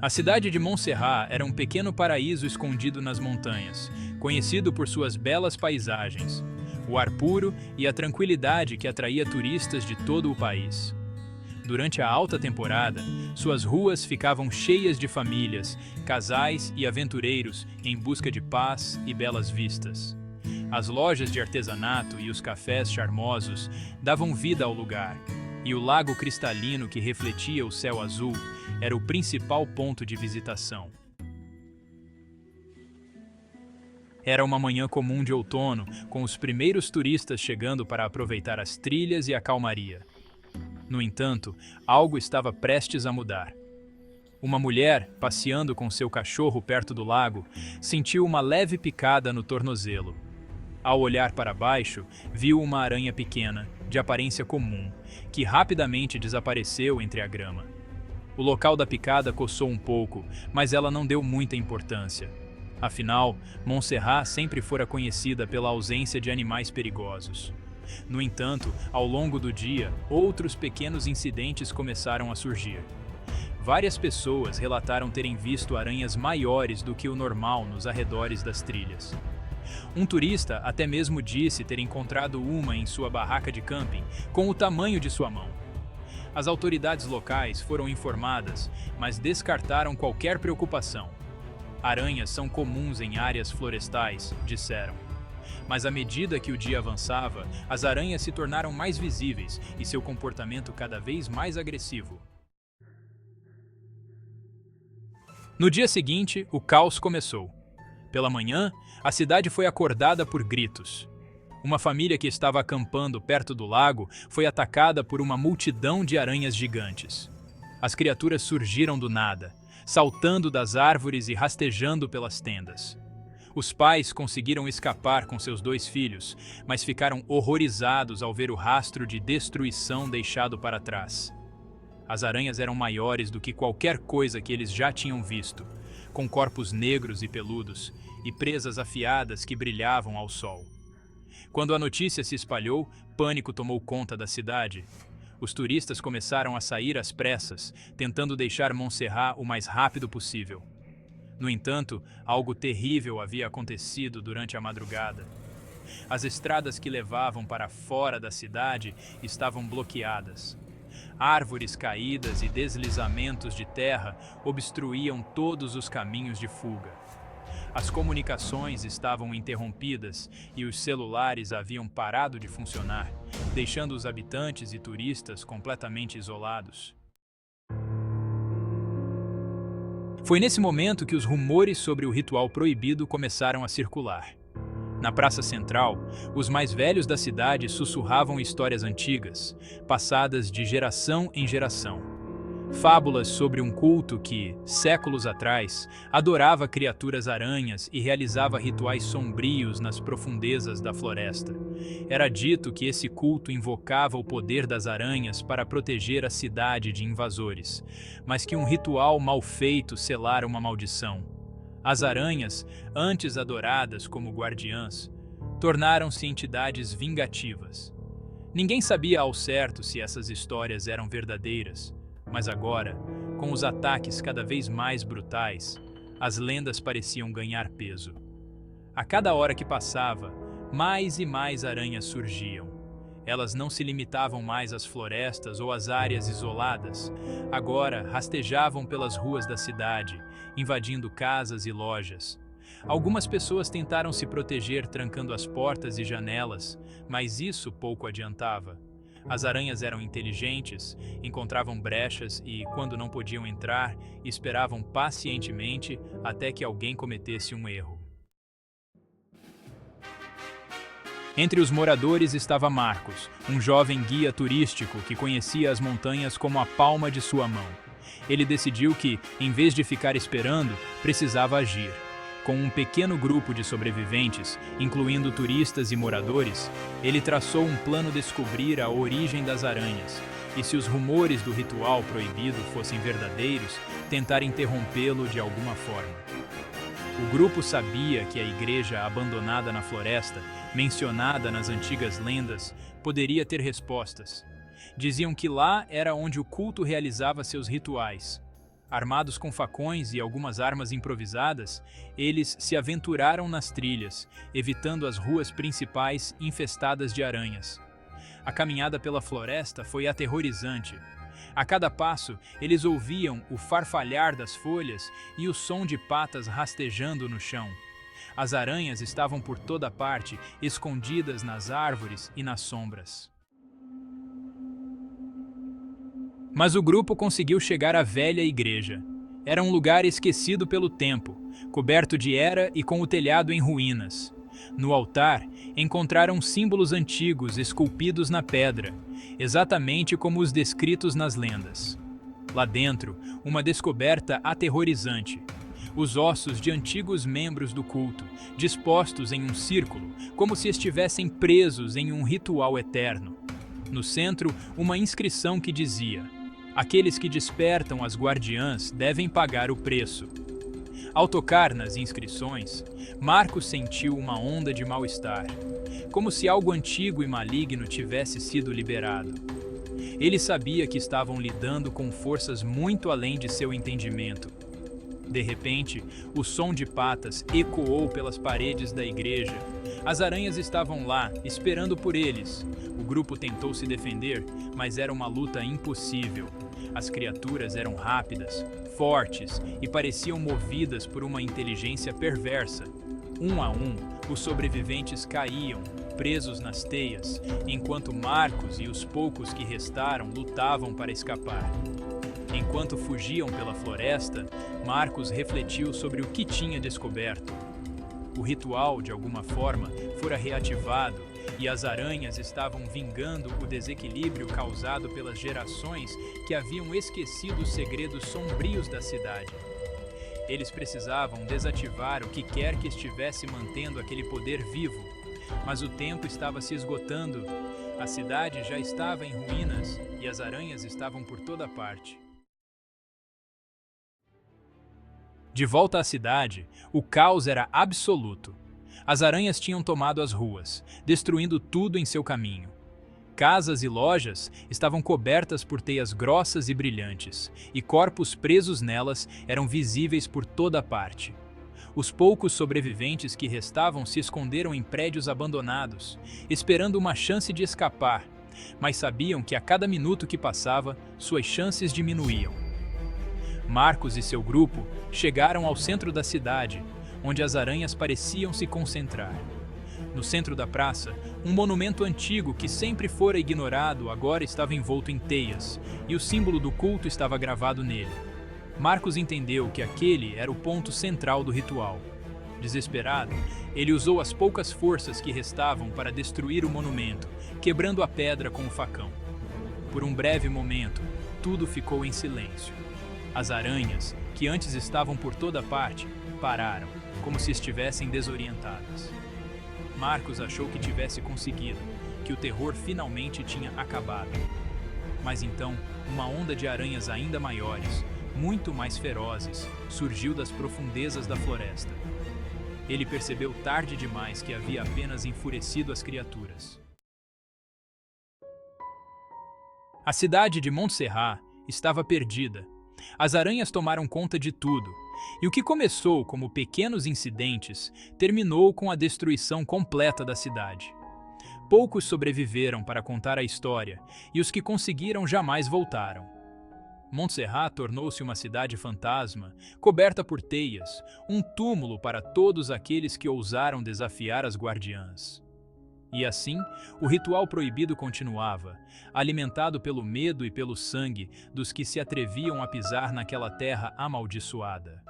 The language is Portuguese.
A cidade de Montserrat era um pequeno paraíso escondido nas montanhas, conhecido por suas belas paisagens, o ar puro e a tranquilidade que atraía turistas de todo o país. Durante a alta temporada, suas ruas ficavam cheias de famílias, casais e aventureiros em busca de paz e belas vistas. As lojas de artesanato e os cafés charmosos davam vida ao lugar, e o lago cristalino que refletia o céu azul era o principal ponto de visitação. Era uma manhã comum de outono, com os primeiros turistas chegando para aproveitar as trilhas e a calmaria. No entanto, algo estava prestes a mudar. Uma mulher, passeando com seu cachorro perto do lago, sentiu uma leve picada no tornozelo. Ao olhar para baixo, viu uma aranha pequena, de aparência comum, que rapidamente desapareceu entre a grama. O local da picada coçou um pouco, mas ela não deu muita importância. Afinal, Montserrat sempre fora conhecida pela ausência de animais perigosos. No entanto, ao longo do dia, outros pequenos incidentes começaram a surgir. Várias pessoas relataram terem visto aranhas maiores do que o normal nos arredores das trilhas. Um turista até mesmo disse ter encontrado uma em sua barraca de camping, com o tamanho de sua mão. As autoridades locais foram informadas, mas descartaram qualquer preocupação. Aranhas são comuns em áreas florestais, disseram. Mas à medida que o dia avançava, as aranhas se tornaram mais visíveis e seu comportamento cada vez mais agressivo. No dia seguinte, o caos começou. Pela manhã, a cidade foi acordada por gritos. Uma família que estava acampando perto do lago foi atacada por uma multidão de aranhas gigantes. As criaturas surgiram do nada, saltando das árvores e rastejando pelas tendas. Os pais conseguiram escapar com seus 2 filhos, mas ficaram horrorizados ao ver o rastro de destruição deixado para trás. As aranhas eram maiores do que qualquer coisa que eles já tinham visto, com corpos negros e peludos, e presas afiadas que brilhavam ao sol. Quando a notícia se espalhou, pânico tomou conta da cidade. Os turistas começaram a sair às pressas, tentando deixar Montserrat o mais rápido possível. No entanto, algo terrível havia acontecido durante a madrugada. As estradas que levavam para fora da cidade estavam bloqueadas. Árvores caídas e deslizamentos de terra obstruíam todos os caminhos de fuga. As comunicações estavam interrompidas e os celulares haviam parado de funcionar, deixando os habitantes e turistas completamente isolados. Foi nesse momento que os rumores sobre o ritual proibido começaram a circular. Na praça central, os mais velhos da cidade sussurravam histórias antigas, passadas de geração em geração. Fábulas sobre um culto que, séculos atrás, adorava criaturas aranhas e realizava rituais sombrios nas profundezas da floresta. Era dito que esse culto invocava o poder das aranhas para proteger a cidade de invasores, mas que um ritual mal feito selara uma maldição. As aranhas, antes adoradas como guardiãs, tornaram-se entidades vingativas. Ninguém sabia ao certo se essas histórias eram verdadeiras, mas agora, com os ataques cada vez mais brutais, as lendas pareciam ganhar peso. A cada hora que passava, mais e mais aranhas surgiam. Elas não se limitavam mais às florestas ou às áreas isoladas. Agora rastejavam pelas ruas da cidade, invadindo casas e lojas. Algumas pessoas tentaram se proteger trancando as portas e janelas, mas isso pouco adiantava. As aranhas eram inteligentes, encontravam brechas e, quando não podiam entrar, esperavam pacientemente até que alguém cometesse um erro. Entre os moradores estava Marcos, um jovem guia turístico que conhecia as montanhas como a palma de sua mão. Ele decidiu que, em vez de ficar esperando, precisava agir. Com um pequeno grupo de sobreviventes, incluindo turistas e moradores, ele traçou um plano de descobrir a origem das aranhas e, se os rumores do ritual proibido fossem verdadeiros, tentar interrompê-lo de alguma forma. O grupo sabia que a igreja abandonada na floresta, mencionada nas antigas lendas, poderia ter respostas. Diziam que lá era onde o culto realizava seus rituais. Armados com facões e algumas armas improvisadas, eles se aventuraram nas trilhas, evitando as ruas principais infestadas de aranhas. A caminhada pela floresta foi aterrorizante. A cada passo, eles ouviam o farfalhar das folhas e o som de patas rastejando no chão. As aranhas estavam por toda parte, escondidas nas árvores e nas sombras. Mas o grupo conseguiu chegar à velha igreja. Era um lugar esquecido pelo tempo, coberto de era e com o telhado em ruínas. No altar, encontraram símbolos antigos esculpidos na pedra, exatamente como os descritos nas lendas. Lá dentro, uma descoberta aterrorizante. Os ossos de antigos membros do culto, dispostos em um círculo, como se estivessem presos em um ritual eterno. No centro, uma inscrição que dizia: aqueles que despertam as guardiãs devem pagar o preço. Ao tocar nas inscrições, Marcos sentiu uma onda de mal-estar, como se algo antigo e maligno tivesse sido liberado. Ele sabia que estavam lidando com forças muito além de seu entendimento. De repente, o som de patas ecoou pelas paredes da igreja. As aranhas estavam lá, esperando por eles. O grupo tentou se defender, mas era uma luta impossível. As criaturas eram rápidas, fortes e pareciam movidas por uma inteligência perversa. Um a um, os sobreviventes caíam, presos nas teias, enquanto Marcos e os poucos que restaram lutavam para escapar. Enquanto fugiam pela floresta, Marcos refletiu sobre o que tinha descoberto. O ritual, de alguma forma, fora reativado e as aranhas estavam vingando o desequilíbrio causado pelas gerações que haviam esquecido os segredos sombrios da cidade. Eles precisavam desativar o que quer que estivesse mantendo aquele poder vivo, mas o tempo estava se esgotando, a cidade já estava em ruínas e as aranhas estavam por toda parte. De volta à cidade, o caos era absoluto. As aranhas tinham tomado as ruas, destruindo tudo em seu caminho. Casas e lojas estavam cobertas por teias grossas e brilhantes, e corpos presos nelas eram visíveis por toda parte. Os poucos sobreviventes que restavam se esconderam em prédios abandonados, esperando uma chance de escapar, mas sabiam que a cada minuto que passava, suas chances diminuíam. Marcos e seu grupo chegaram ao centro da cidade, onde as aranhas pareciam se concentrar. No centro da praça, um monumento antigo que sempre fora ignorado agora estava envolto em teias, e o símbolo do culto estava gravado nele. Marcos entendeu que aquele era o ponto central do ritual. Desesperado, ele usou as poucas forças que restavam para destruir o monumento, quebrando a pedra com o facão. Por um breve momento, tudo ficou em silêncio. As aranhas, que antes estavam por toda parte, pararam, como se estivessem desorientadas. Marcos achou que tivesse conseguido, que o terror finalmente tinha acabado. Mas então, uma onda de aranhas ainda maiores, muito mais ferozes, surgiu das profundezas da floresta. Ele percebeu tarde demais que havia apenas enfurecido as criaturas. A cidade de Montserrat estava perdida. As aranhas tomaram conta de tudo, e o que começou como pequenos incidentes terminou com a destruição completa da cidade. Poucos sobreviveram para contar a história, e os que conseguiram jamais voltaram. Montserrat tornou-se uma cidade fantasma, coberta por teias, um túmulo para todos aqueles que ousaram desafiar as guardiãs. E assim, o ritual proibido continuava, alimentado pelo medo e pelo sangue dos que se atreviam a pisar naquela terra amaldiçoada.